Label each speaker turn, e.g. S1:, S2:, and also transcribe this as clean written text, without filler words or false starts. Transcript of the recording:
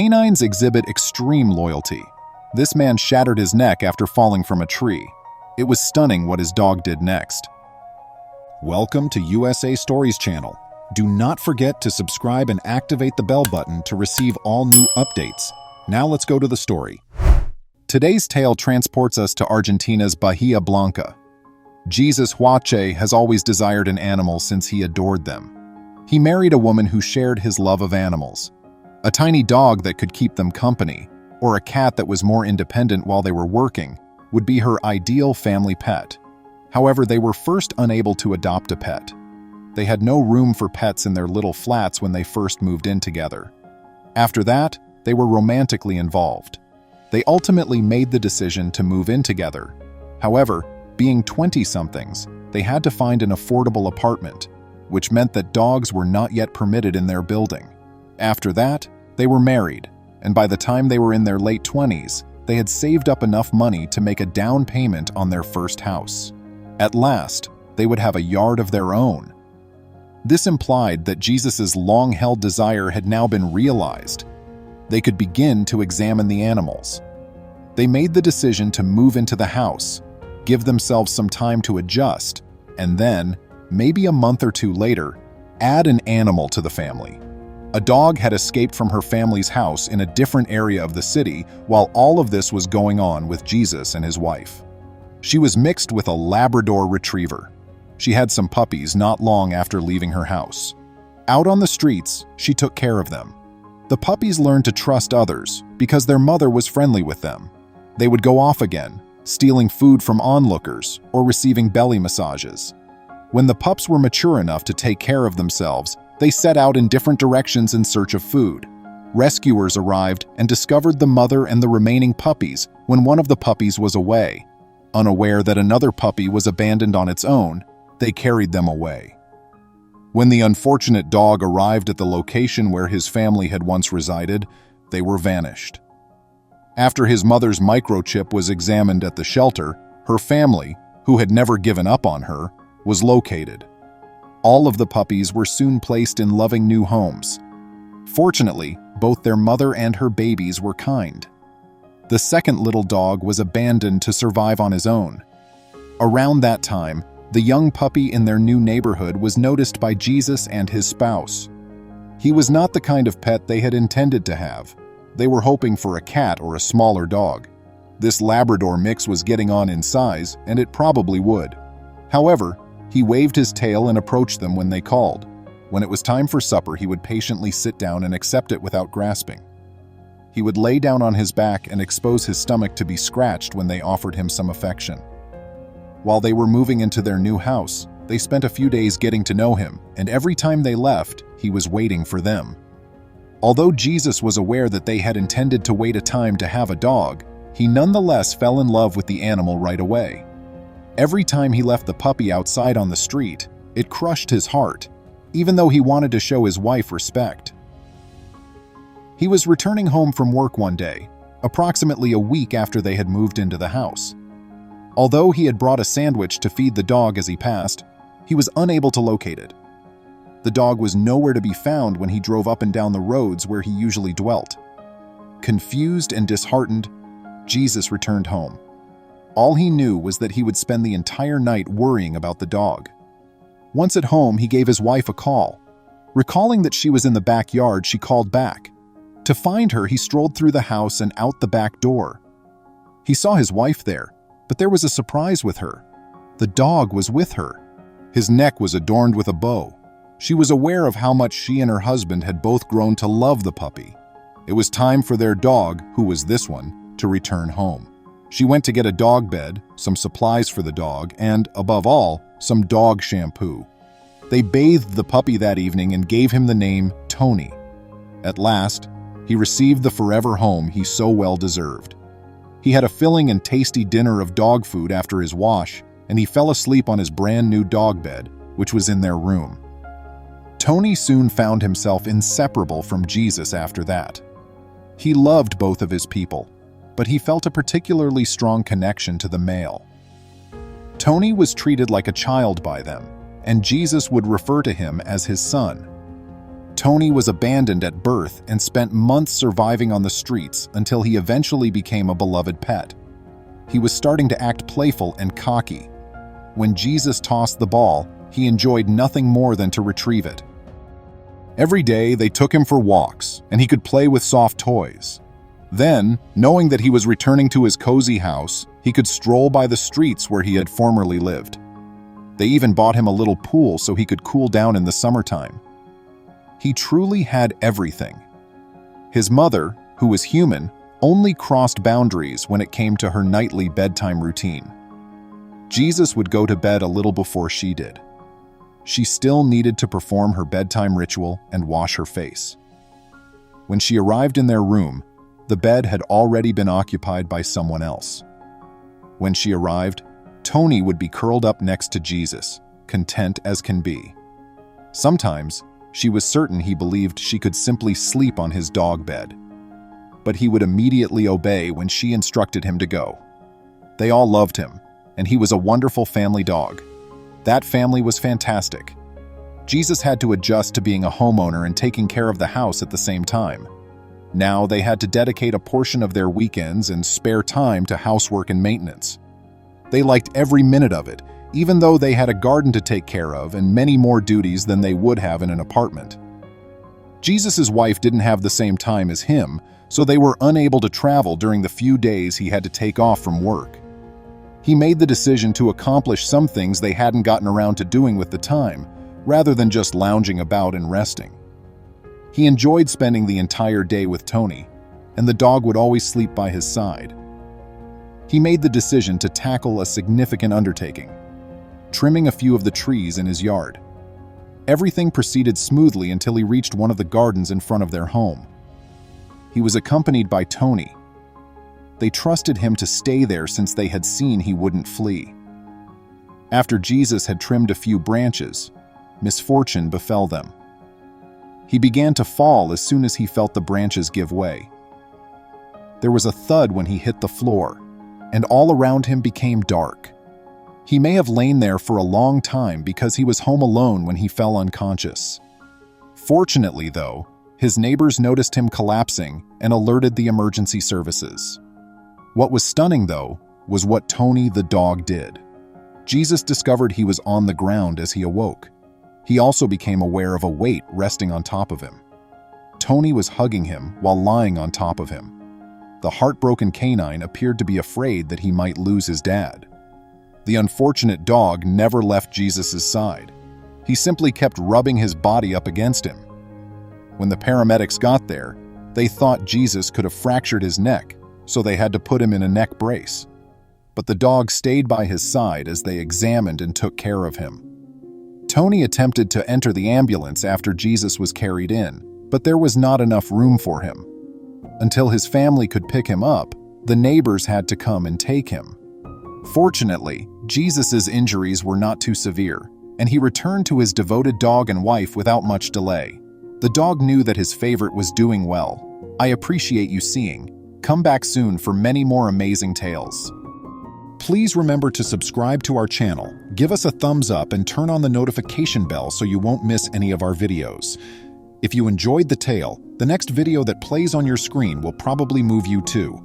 S1: Canines exhibit extreme loyalty. This man shattered his neck after falling from a tree. It was stunning what his dog did next. Welcome to USA Stories channel. Do not forget to subscribe and activate the bell button to receive all new updates. Now let's go to the story. Today's tale transports us to Argentina's Bahia Blanca. Jesus Huache has always desired an animal since he adored them. He married a woman who shared his love of animals. A tiny dog that could keep them company, or a cat that was more independent while they were working, would be her ideal family pet. However, they were first unable to adopt a pet. They had no room for pets in their little flats when they first moved in together. After that, they were romantically involved. They ultimately made the decision to move in together. However, being 20-somethings, they had to find an affordable apartment, which meant that dogs were not yet permitted in their building. After that, they were married, and by the time they were in their late 20s, they had saved up enough money to make a down payment on their first house. At last, they would have a yard of their own. This implied that Jesus' long-held desire had now been realized. They could begin to examine the animals. They made the decision to move into the house, give themselves some time to adjust, and then, maybe a month or two later, add an animal to the family. A dog had escaped from her family's house in a different area of the city while all of this was going on with Jesus and his wife. She was mixed with a Labrador Retriever. She had some puppies not long after leaving her house. Out on the streets, she took care of them. The puppies learned to trust others because their mother was friendly with them. They would go off again, stealing food from onlookers or receiving belly massages. When the pups were mature enough to take care of themselves, they set out in different directions in search of food. Rescuers arrived and discovered the mother and the remaining puppies when one of the puppies was away. Unaware that another puppy was abandoned on its own, they carried them away. When the unfortunate dog arrived at the location where his family had once resided, they were vanished. After his mother's microchip was examined at the shelter, her family, who had never given up on her, was located. All of the puppies were soon placed in loving new homes. Fortunately, both their mother and her babies were kind. The second little dog was abandoned to survive on his own. Around that time, the young puppy in their new neighborhood was noticed by Jesus and his spouse. He was not the kind of pet they had intended to have. They were hoping for a cat or a smaller dog. This Labrador mix was getting on in size, and it probably would. However, he waved his tail and approached them when they called. When it was time for supper, he would patiently sit down and accept it without grasping. He would lay down on his back and expose his stomach to be scratched when they offered him some affection. While they were moving into their new house, they spent a few days getting to know him, and every time they left, he was waiting for them. Although Jesus was aware that they had intended to wait a time to have a dog, he nonetheless fell in love with the animal right away. Every time he left the puppy outside on the street, it crushed his heart, even though he wanted to show his wife respect. He was returning home from work one day, approximately a week after they had moved into the house. Although he had brought a sandwich to feed the dog as he passed, he was unable to locate it. The dog was nowhere to be found when he drove up and down the roads where he usually dwelt. Confused and disheartened, Jesus returned home. All he knew was that he would spend the entire night worrying about the dog. Once at home, he gave his wife a call. Recalling that she was in the backyard, she called back. To find her, he strolled through the house and out the back door. He saw his wife there, but there was a surprise with her. The dog was with her. His neck was adorned with a bow. She was aware of how much she and her husband had both grown to love the puppy. It was time for their dog, who was this one, to return home. She went to get a dog bed, some supplies for the dog, and, above all, some dog shampoo. They bathed the puppy that evening and gave him the name Tony. At last, he received the forever home he so well deserved. He had a filling and tasty dinner of dog food after his wash, and he fell asleep on his brand new dog bed, which was in their room. Tony soon found himself inseparable from Jesus after that. He loved both of his people, but he felt a particularly strong connection to the male. Tony was treated like a child by them, and Jesus would refer to him as his son. Tony was abandoned at birth and spent months surviving on the streets until he eventually became a beloved pet. He was starting to act playful and cocky. When Jesus tossed the ball, he enjoyed nothing more than to retrieve it. Every day, they took him for walks, and he could play with soft toys. Then, knowing that he was returning to his cozy house, he could stroll by the streets where he had formerly lived. They even bought him a little pool so he could cool down in the summertime. He truly had everything. His mother, who was human, only crossed boundaries when it came to her nightly bedtime routine. Jesus would go to bed a little before she did. She still needed to perform her bedtime ritual and wash her face. When she arrived in their room, the bed had already been occupied by someone else. When she arrived, Tony would be curled up next to Jesus, content as can be. Sometimes, she was certain he believed she could simply sleep on his dog bed. But he would immediately obey when she instructed him to go. They all loved him, and he was a wonderful family dog. That family was fantastic. Jesus had to adjust to being a homeowner and taking care of the house at the same time. Now they had to dedicate a portion of their weekends and spare time to housework and maintenance. They liked every minute of it, even though they had a garden to take care of and many more duties than they would have in an apartment. Jesus' wife didn't have the same time as him, so they were unable to travel during the few days he had to take off from work. He made the decision to accomplish some things they hadn't gotten around to doing with the time, rather than just lounging about and resting. He enjoyed spending the entire day with Tony, and the dog would always sleep by his side. He made the decision to tackle a significant undertaking, trimming a few of the trees in his yard. Everything proceeded smoothly until he reached one of the gardens in front of their home. He was accompanied by Tony. They trusted him to stay there since they had seen he wouldn't flee. After Jesus had trimmed a few branches, misfortune befell them. He began to fall as soon as he felt the branches give way. There was a thud when he hit the floor, and all around him became dark. He may have lain there for a long time because he was home alone when he fell unconscious. Fortunately, though, his neighbors noticed him collapsing and alerted the emergency services. What was stunning, though, was what Tony the dog did. Jesus discovered he was on the ground as he awoke. He also became aware of a weight resting on top of him. Tony was hugging him while lying on top of him. The heartbroken canine appeared to be afraid that he might lose his dad. The unfortunate dog never left Jesus' side. He simply kept rubbing his body up against him. When the paramedics got there, they thought Jesus could have fractured his neck, so they had to put him in a neck brace. But the dog stayed by his side as they examined and took care of him. Tony attempted to enter the ambulance after Jesus was carried in, but there was not enough room for him. Until his family could pick him up, the neighbors had to come and take him. Fortunately, Jesus' injuries were not too severe, and he returned to his devoted dog and wife without much delay. The dog knew that his favorite was doing well. I appreciate you seeing. Come back soon for many more amazing tales. Please remember to subscribe to our channel, give us a thumbs up, and turn on the notification bell so you won't miss any of our videos. If you enjoyed the tale, the next video that plays on your screen will probably move you too.